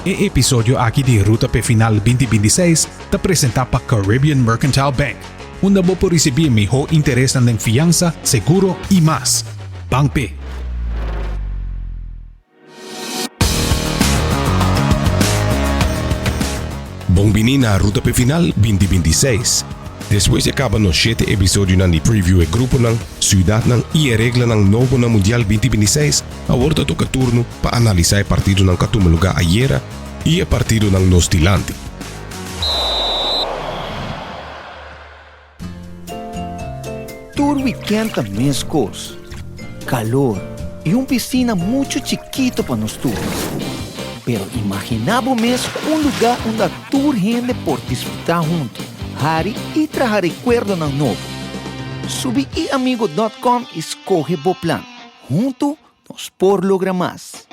E episódio aqui de Ruta P Final 2026 está apresentado para Caribbean Mercantile Bank, onde você pode receber melhor interesse em fiança, seguro e mais. Bank P. Bom-vindo na Ruta P Final 2026. Depois de acabar nos 7 episódios de preview e grupo ng ciudad ng e regla ng novo na Mundial 2026, agora toca turno para analisar o partido ng katumuluga ayer e o partido ng Nostilante. Tour weekend mes cos, calor y piscina muito chiquito para nos tours. Pero imaginaba mes lugar onde a tour gente por disfrutar junto. Hari e trazer recuerdo ng novo. Subi iamigo.com e escoge bo plan. Junto nos por lograr mais.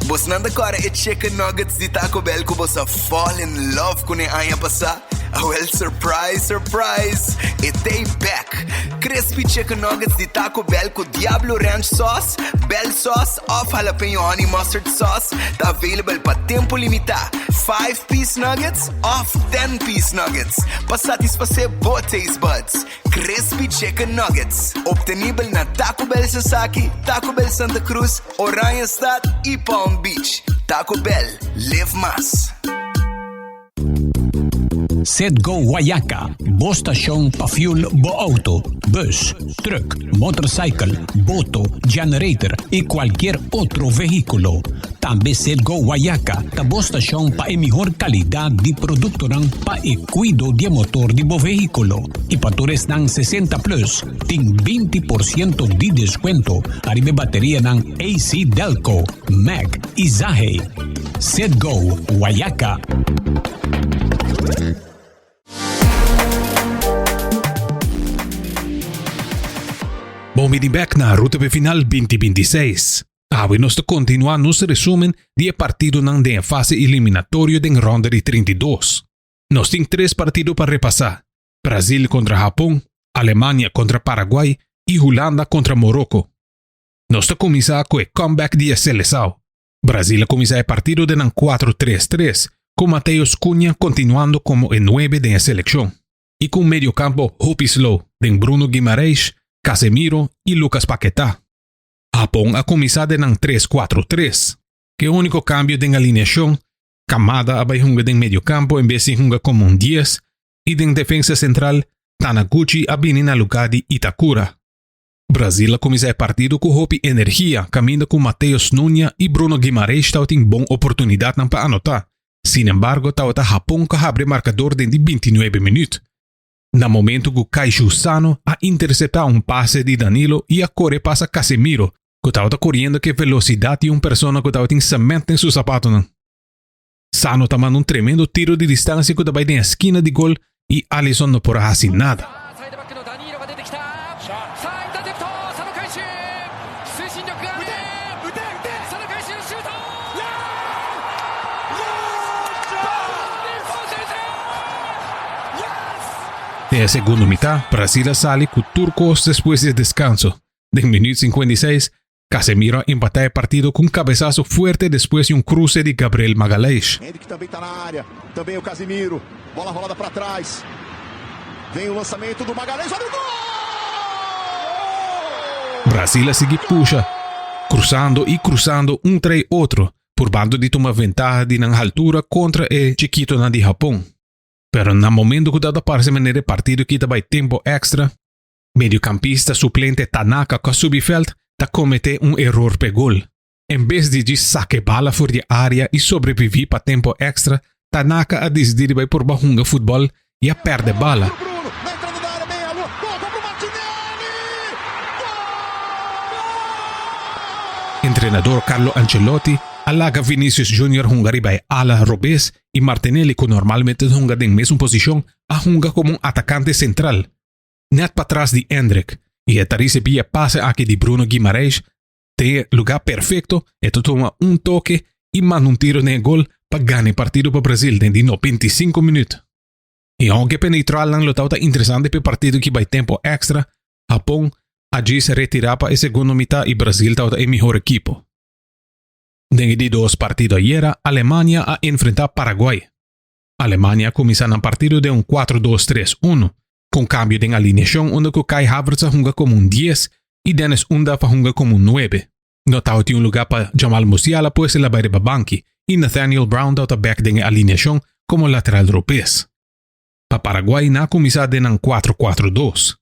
Bos nanda agora e chicken nuggets de Taco Bell que você fall in love com a anha passar. Well, surprise! It ain't back. Crispy chicken nuggets de Taco Bell com Diablo Ranch Sauce, Bell Sauce, off jalapeno honey mustard sauce. Tá available para tempo limitado. 5-piece nuggets, off 10-piece nuggets. Para satisfazer both taste buds. Crispy chicken nuggets. Obtenível na Taco Bell Sasaki, Taco Bell Santa Cruz, Oranjestad e Palm Beach. Taco Bell, live mas. Sedgo Guayaca, bo stasyon pa fuel bo auto, bus, truck, motorcycle, boto, generator y cualquier otro vehículo. También Sedgo Guayaca, bo stasyon pa mejor calidad de producto ng pa cuido de motor de bo vehículo. Y patures ng 60 plus, ting 20% de descuento. Arriba batería ng AC Delco, Mac y Zahe. Sedgo Guayaca. Bom-vindo back na Ruta P Final 2026. Nós continuar nos resumen de partido ng de fase eliminatório de ronda de 32. Nós temos 3 partidos para repassar. Brasil contra Japão, Alemanha contra Paraguai e Holanda contra Morocco. Nós começar com o comeback de seleção. Brasil começar o partido de 4-3-3, com Mateus Cunha continuando como o 9 de seleção. E com meio campo Hope Slow, de Bruno Guimarães, Casemiro e Lucas Paquetá. Japão a começar de 3-4-3, que o único cambio de alineação, Kamada vai jogar de meio campo em vez de jogar como um 10, e de defesa central, Taniguchi a vir na lugar de Itakura. Brasil a começar o partido com Hope Energia, caminhando com Mateus Nunes e Bruno Guimarães tem boa oportunidade para anotar. Sin embargo, está Japão que abre marcador dentro de 29 minutos. No momento que Kaiju Sano a interceptar passe de Danilo e a correr passa Casemiro, que estava correndo com velocidade de pessoa que estava em cimento em seu sapato. Sano está mandando tremendo tiro de distância que estava na esquina de gol e Alisson não pode fazer nada. Na segunda metade, Brasil sai com turcos depois de descanso. De minuto 56, Casemiro empatou o partido com cabeçazo forte depois de cruce de Gabriel Magalhães. Henrique também está na área, também o Casemiro, bola rolada para trás. Vem o lançamento do Magalhães, olha o gol! Brasil a seguir puxa, cruzando tras outro, por bando de tomar vantagem de altura contra o chiquito de Japão. Pero no momento que dado para o partido que estava tempo extra, mediocampista suplente Tanaka com Subifeld está cometer erro per gol. Em vez de saque bala fora de área e sobreviver para tempo extra, Tanaka a decidir vai por bahunga futebol e a perde bala. Treinador Carlo Ancelotti alaga Vinicius Junior hungari by ala Robes e Martinelli que normalmente junga em mesma posição a junga como atacante central. Net para trás de Endrick e a recebia passe aqui de Bruno Guimarães tem lugar perfeito e toma toque e manda tiro no gol para ganhar partido para Brasil dentro de 95 minutos. E aunque penetrar lang lotau tá interessante para partido que vai tempo extra, Japão allí se retira para a segunda mitad e Brasil tá em melhor equipo. En el dos partidos ayer, Alemania a enfrentar Paraguay. Alemania comienza el partido de un 4-2-3-1, con cambio de alineación donde Kai Havertz juega como un 10 y Dennis Undav juega como un 9. Notado tiene un lugar para Jamal Musiala pues la baile banqui y Nathaniel Brown dota back de alineación como lateral dropes. Para Paraguay na comienza de un 4-4-2.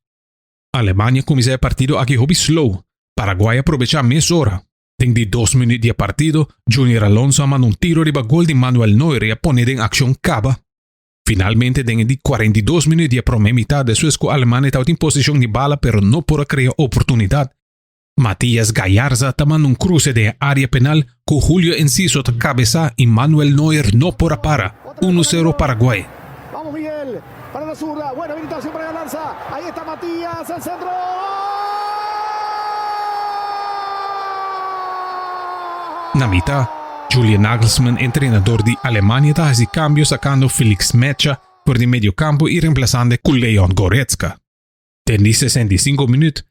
Alemania comienza el partido aquí hobby slow. Paraguay aprovecha media hora. En de 2 minutos de partido, Junior Alonso manda un tiro riba gol de Manuel Neuer y pone en acción Caba. Finalmente, en de 42 minutos de primera mitad de Sueco, Alemania está en posición de bala, pero no por crear oportunidad. Matías Gallarza tomando un cruce de área penal con Julio Enciso de cabeza y Manuel Neuer no por para. 1-0 Paraguay. Vamos Miguel, para la zurda, buena habilitación para Gallarza. Ahí está Matías, el centro. Na mitad, Julian Nagelsmann, entrenador de Alemania, hace cambios sacando Felix Mecha por el medio campo y reemplazando con Leon Goretzka. En 65 minutos,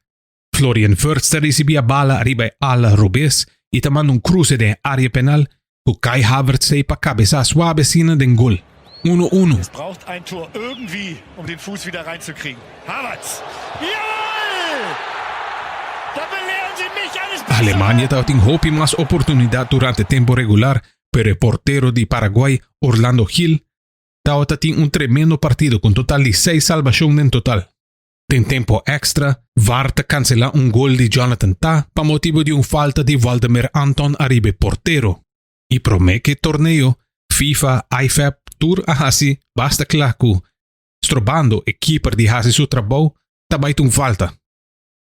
Florian Wirtz recibía bala arriba de ala Rubés y tomando un cruce de área penal, con Kai Havertz para cabeza suave sin den gol. 1-1. Es braucht ein Tor irgendwie, den Fuß wieder reinzukriegen. Havertz! Jawohl! Da belehren Sie mich eines Besseren! Alemania tiene hope y más oportunidad durante el tiempo regular, pero el portero de Paraguay, Orlando Gil, tiene un tremendo partido con total de 6 salvaciones en total. En tiempo extra, Varta cancela un gol de Jonathan Tah por motivo de un falta de Valdemar Anton arriba portero. Y promete el torneo, FIFA, IFAB, Tour así, basta claro. Strobando el keeper de hace su trabajo, también un falta.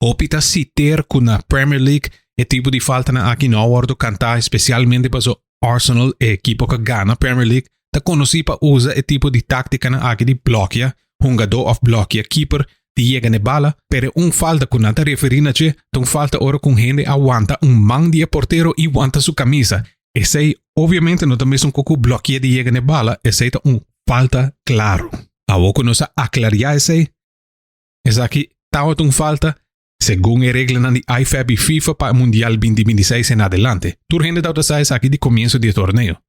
Opita citer con la Premier League, el tipo de falta na aquí no abordo cantar especialmente para su Arsenal, el equipo que gana Premier League, ta conocí para usar el tipo de táctica na aquí de bloquea, jugador of bloquea keeper, de llega de bala, pero un falta con nata referina che, un falta ahora con gente aguanta un man de portero y aguanta su camisa. Ese obviamente no también es un coco bloquea de llega de bala, ese es un falta claro. A vos no se aclarar ese, es aquí, estaba un falta, según el regla de IFAB y FIFA para el Mundial 2026 en adelante. Tu gente da otra aquí de comienzo del torneo.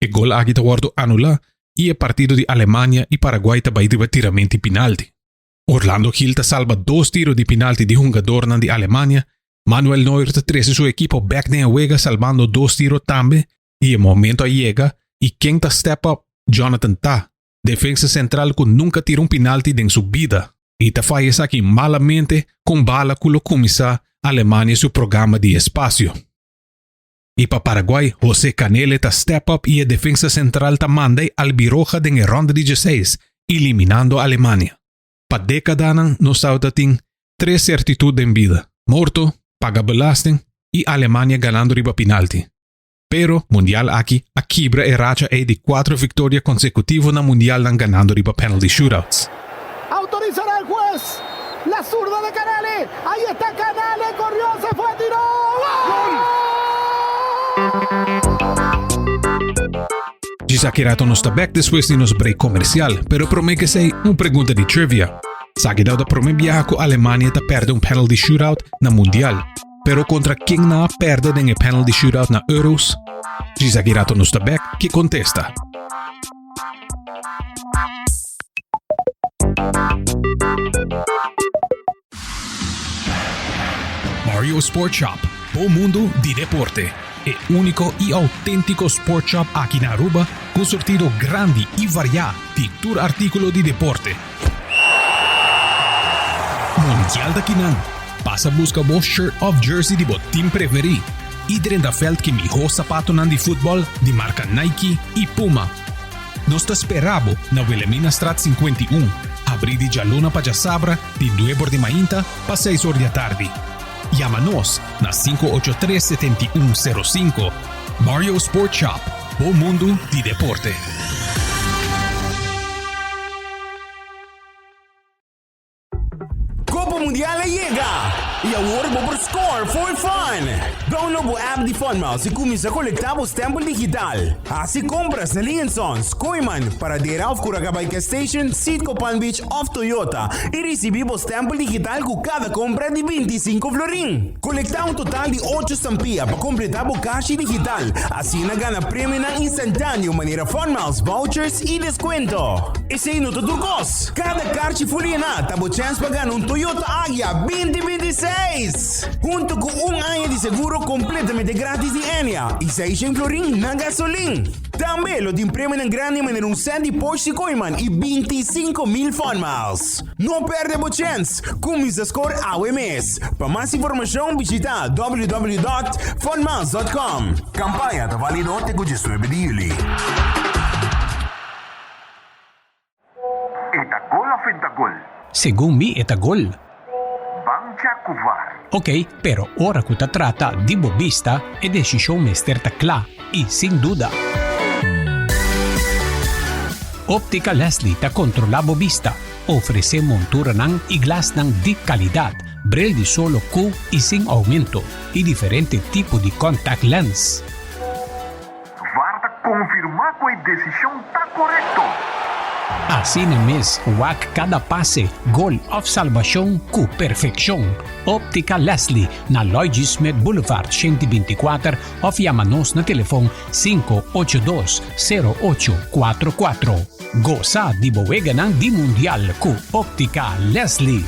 El gol aquí te guardo anulado y el partido de Alemania y Paraguay te va a ir de tiramento y penalti. Orlando Gil te salva 2 tiros de penalti de jugador de Alemania. Manuel Neuer te trae su equipo back de juega salvando 2 tiros también. Y el momento llega y quien te step up, Jonathan Tah, defensa central que nunca tiró un penalti en su vida. Y te fallece aquí malamente con bala que lo comienza Alemania su programa de espacio. Y para Paraguay, José Canele te step up y el defensa central te manda al Biroja en el ronda de 16, eliminando a Alemania. Para década no saudatin 3 certitudes en vida. Morto, paga belasting y Alemania ganando riba penalti. Pero Mundial aquí, a quibra e racha de 4 victorias consecutivas na Mundial ganando riba penalty shootouts. Autorizará el juez. La zurda de Canale. Ahí está Canale. Corrió, se fue, tiró. Gisakirato no está back después de nos break comercial, pero promete que sea una pregunta de trivia. Sagidao da primer viaje con Alemania te perde un penalty shootout na Mundial, pero contra quien na perde en el penalty shootout na Euros? Gisakirato no está back, que contesta. Mario Sport Shop, o mundo de deporte. El único y auténtico Sport Shop aquí en Aruba, con sortido grande y variado de tu artículo de deporte. Mundial de Kinan. Pasa busca vos shirt of jersey de vos team preferido. Y drenda felt que mejor zapato nan de fútbol de marca Nike y Puma. Nos te esperamos na Wilhelmina Strat 51. Abrir de Jaluna para Sabra de 9 de mañana para 6 horas de tarde. Llámanos na 583-7105. Mario Sport Shop, o mundo de deporte. Copa Mundial llega. e agora vou por Score for Fun. Download o app de FunMouse e começa a coletar os tempos digital. Assim compras na Liensons, Koiman, para direto ao Curacabaica Station, Sitco Palm Beach of Toyota e receber os tempos digital com cada compra de 25 florin. Coletar um total de 8 estampilhas para completar o caixa digital. Assim na gana prêmio na instantâneo maneira FunMouse, vouchers e desconto. Esse aí não tudo gosto. Cada caixa folina tá a chance para ganhar um Toyota Agya 2026. Junto com um ano de seguro completamente grátis de Enya e 600 florin na gasolina. Também lo tem prêmio na grande maneira um set de Porsche Koiman e 25,000 FunMiles. Não perde a chance. Começa a score ao mês. Para mais informação, visita www.funmiles.com. Campanha está válida até o 19 de julho. Etagol o fentagol? Según mi, eta gol. Bancha kuvar. Ok, pero ora que ta trata di bobista e decisión mesterta cla y sin duda. Óptica Leslie ta controla bobista. Ofrece montura ng iglas ng di kalidad, brel di solo Q y sin aumento y diferente tipo de contact lens. Varta confirma que a decisão está correcto. Así mes, wak cada pase, gol of salvación cu perfección. Óptica Leslie na Lloyd Smith Boulevard 124 of llamanos na telefon 582-0844. Goza di bowega ng di mundial cu Óptica Leslie.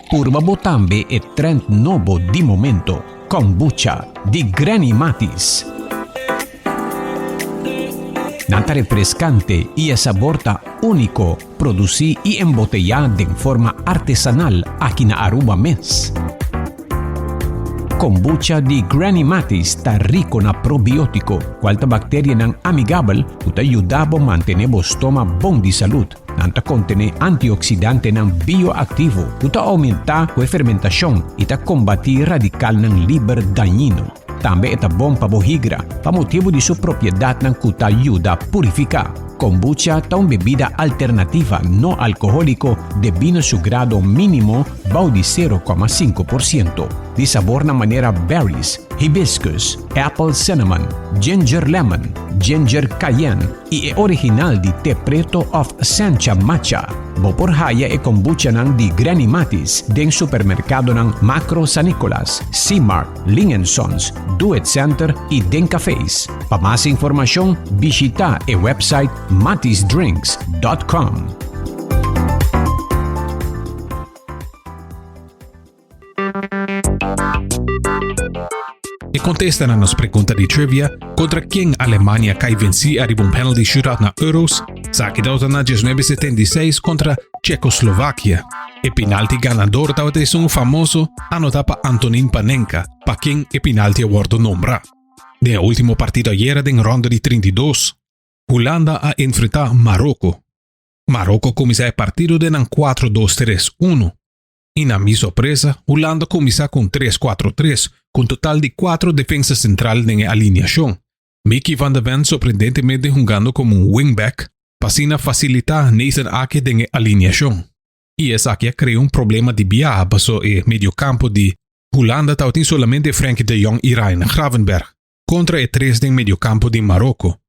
Purba Botambe e trend novo di momento. Kombucha di Granny Matis. Nanta refrescante y saborta único, producí y embotellada de forma artesanal aquí na Aruba Mes. Kombucha di Granny Matis está rico na probiótico, cualta bacteria nang amigable, puta ayudabo mantener o stoma bom di salud. Nanta contene antioxidante ng bioactivo, puta aumenta o fermentación y ta combati radical ng liver dañino. Tambe ita bom pabohigra, pa motivo di su propiedad ng kuta ayuda purifica. Kombucha ta un bebida alternativa no alcohólico de vino su grado mínimo bau di 0,5%. Di sabor na manera berries, hibiscus, apple cinnamon, ginger lemon, ginger cayenne y original di té preto of Sancha Matcha. Boporhaya e kombucha ng di Granny Matis den supermerkado ng Macro San Nicolas, C-Mart, Sons, Do It Center y Den Cafés. Pa más informasyon, visita e website matisdrinks.com. E contesta na nos pergunta de trivia contra quem Alemanha cai venci arriba um penalty shootout na Euros, sa que dauta na 1976 contra Tchecoslováquia. E penalti ganador dauta é um famoso anota pa Antonín Panenka, pa quem e penalti award nombra. De último partido ayer en ronda de 32, Holanda a enfrentar Marocco. Marocco comienza el partido de 4-2-3-1. Y na mi sorpresa, Holanda comienza con 3-4-3, con total de 4 defensas central en la alineación. Mickey van der Ven sorprendentemente jugando como un wingback, para facilitar Nathan Ake en la alineación. Y esa que creó un problema de viaje para el mediocampo de Holanda tautin solamente Frenkie de Jong y Ryan Gravenberg, contra el 3 del mediocampo de Marocco.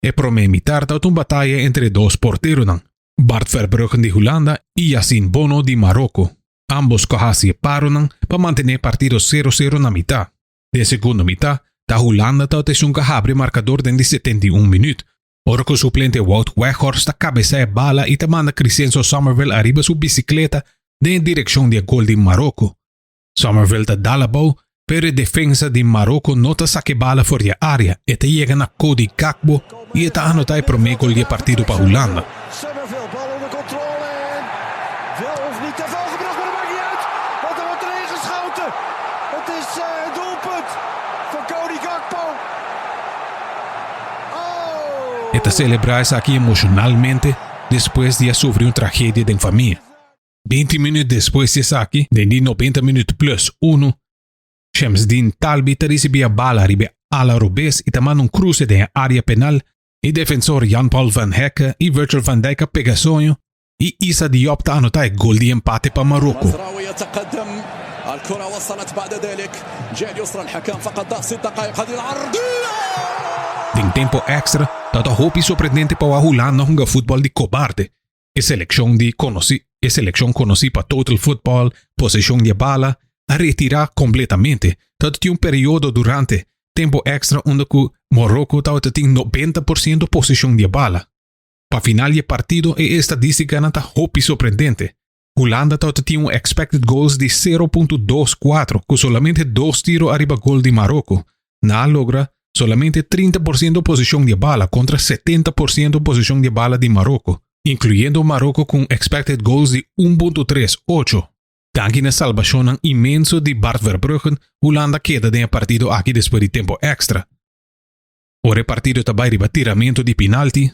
E prome imitar tautin batalla entre dos porteros, Bart Verbruggen de Holanda y Yassine Bono de Marocco. Ambos casi pararon para mantener partido 0-0 na mitad. De segunda mitad, da Holanda tautin un cajabre marcador de 71 minutos. Ora que o suplente Wout Weghorst cabeceia a bala e te manda Crescenzo Somerville arriba su bicicleta en dirección del gol de Marocco. Somerville te da la bola, pero la defensa de Marocco no te saque bala fuera de área y te llega a Cody Gakpo y te anota el primer gol de partido para Holanda. Somerville, bal onder controle en wel of niet te veel gebracht, maar dat maakt niet uit, want er wordt erin geschoten. Het is het doelpunt van Cody Gakpo. Y te celebras aquí emocionalmente después de sufrir una tragedia en familia. 20 minutos después de aquí, de 90 minutos plus 1, Shamsdin Talbi te recibía bala arriba a la Rubés y te manda un cruce de área penal e defensor Jan-Paul Van Hekke e Virgil van Dijk pegasonho e Issa Diop ta anotare gol di empate para Marocco. يتقدم الكرة وصلت بعد ذلك جاء اليسرى الحكام فقط ضغط 6 دقائق هذه العرضية Em tempo extra, tata hopi surpreendente para a Holanda hunga futebol de cobarde. E seleção conheci para total football, possessão de bola, a retirar completamente. Tata tinha período durante tempo extra onde Marocco tata tinha 90% possessão de bola. Para final de partido, e estadística nata hopi surpreendente. Holanda tata tinha expected goals de 0.24, com solamente 2 tiros arriba gol de Marocco. Na logra solamente 30% posição de bola contra 70% posição de bola de Marocco, incluindo Marocco com expected goals de 1.38. Tanto na salvação imenso de Bart Verbruggen, Holanda queda de partido aqui depois de tempo extra. O repartido também riba tiramento de penalti.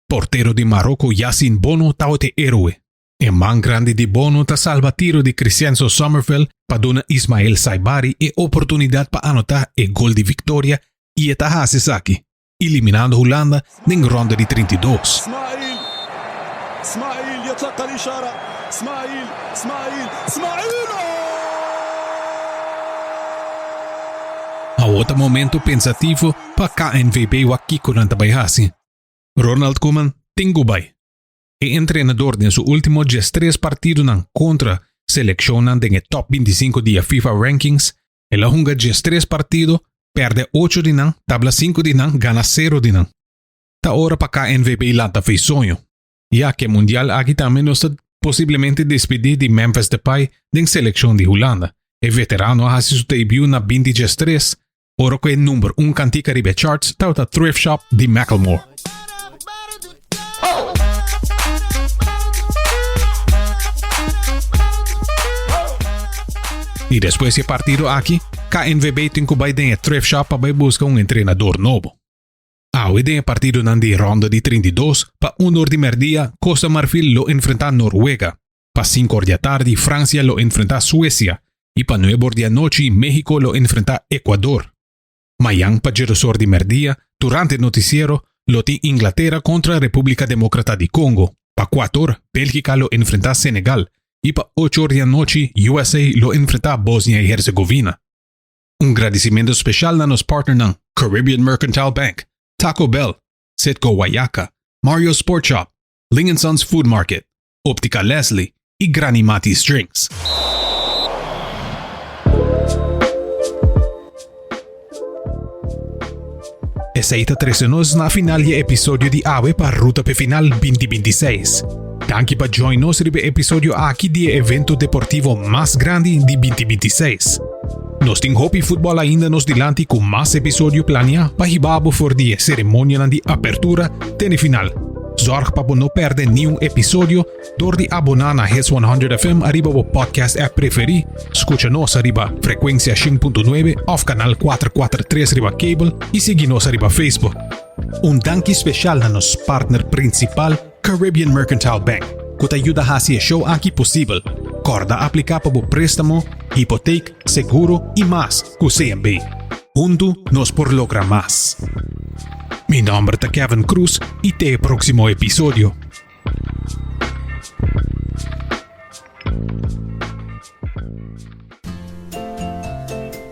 Portero de Marocco Yassine Bono tau te herói. E man grande de Bono ta salva tiro de Christianso Sommerveld para dona Ismael Saibari e oportunidade para anotar e gol de vitória e eta Hasesaki, eliminando Holanda na ronda de 32. اسماعيل يتلقى الإشارة اسماعيل A outro momento pensativo para KNVB o aqui com Antabayhasi. Ronald Koeman Tingubay. E treinador de seu último 13 partidos contra seleção de top 25 de FIFA Rankings, ela hunga 13 partidos, perde 8 de nan, tabla 5 de nan, gana 0 de nan. Ta hora para KNVB lanta fez sonho. Ya que Mundial aqui também nos possivelmente despedir de Memphis Depay da seleção de Holanda. E veterano ha seu debut na 2013, ora que número 1 cantica ribe charts, ta Thrift Shop de Macklemore. E depois de partido aqui, KNVB tem que ir a Thrift Shop para buscar treinador novo. Hoy partido de ronda de 32, para 1 de merdia, Costa Marfil lo enfrenta Noruega. Para 5 de tarde, Francia lo enfrenta Suecia. Y para 9 de noche, México lo enfrenta Ecuador. Mañana para 0 de merdia, durante el noticiero, lo tiene Inglaterra contra República Demócrata de Congo. Para 4, Bélgica lo enfrenta Senegal. Y para 8 de noche, USA lo enfrenta Bosnia y Herzegovina. Un agradecimiento especial a los partners Caribbean Mercantile Bank, Taco Bell, Citgo Guayaca, Mario Sport Shop, Ling & Sons Food Market, Óptica Leslie y Granimati Drinks. Essa é a 13 na final de episódio de AWE para Ruta P Final 2026. Danke para join nos ribe episódio aqui de evento deportivo mais grande de 2026. Nós tem hopi futebol ainda nos dilante com mais episódio plania para hibabo for die cerimônia de apertura e final. Zorg para não perder nenhum episódio, door de abonar na Hits 100 FM arriba o podcast app preferi, escucha nos arriba frequência 5.9 of canal 443 arriba cable e siga nos arriba Facebook. Danke especial a nos partner principal Caribbean Mercantile Bank, que te ajuda a fazer show aqui possível. Corda aplicar para o préstamo, hipoteca, seguro e mais com CMB. Junto nos por lograr mais. Mi nombre es Kevin Cruz y te próximo episodio.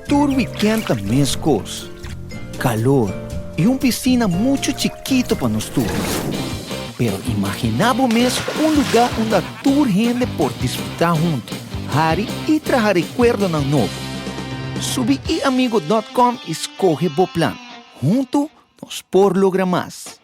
Tour weekend também escos, calor e piscina muito chiquito para nós todos. Pero imaginaba mesmo lugar onde a tour gente por disfrutar junto, hari e trazer recuerdo ng novo. Subi iamigo.com e escoge o plan. Junto nos por lograr mais.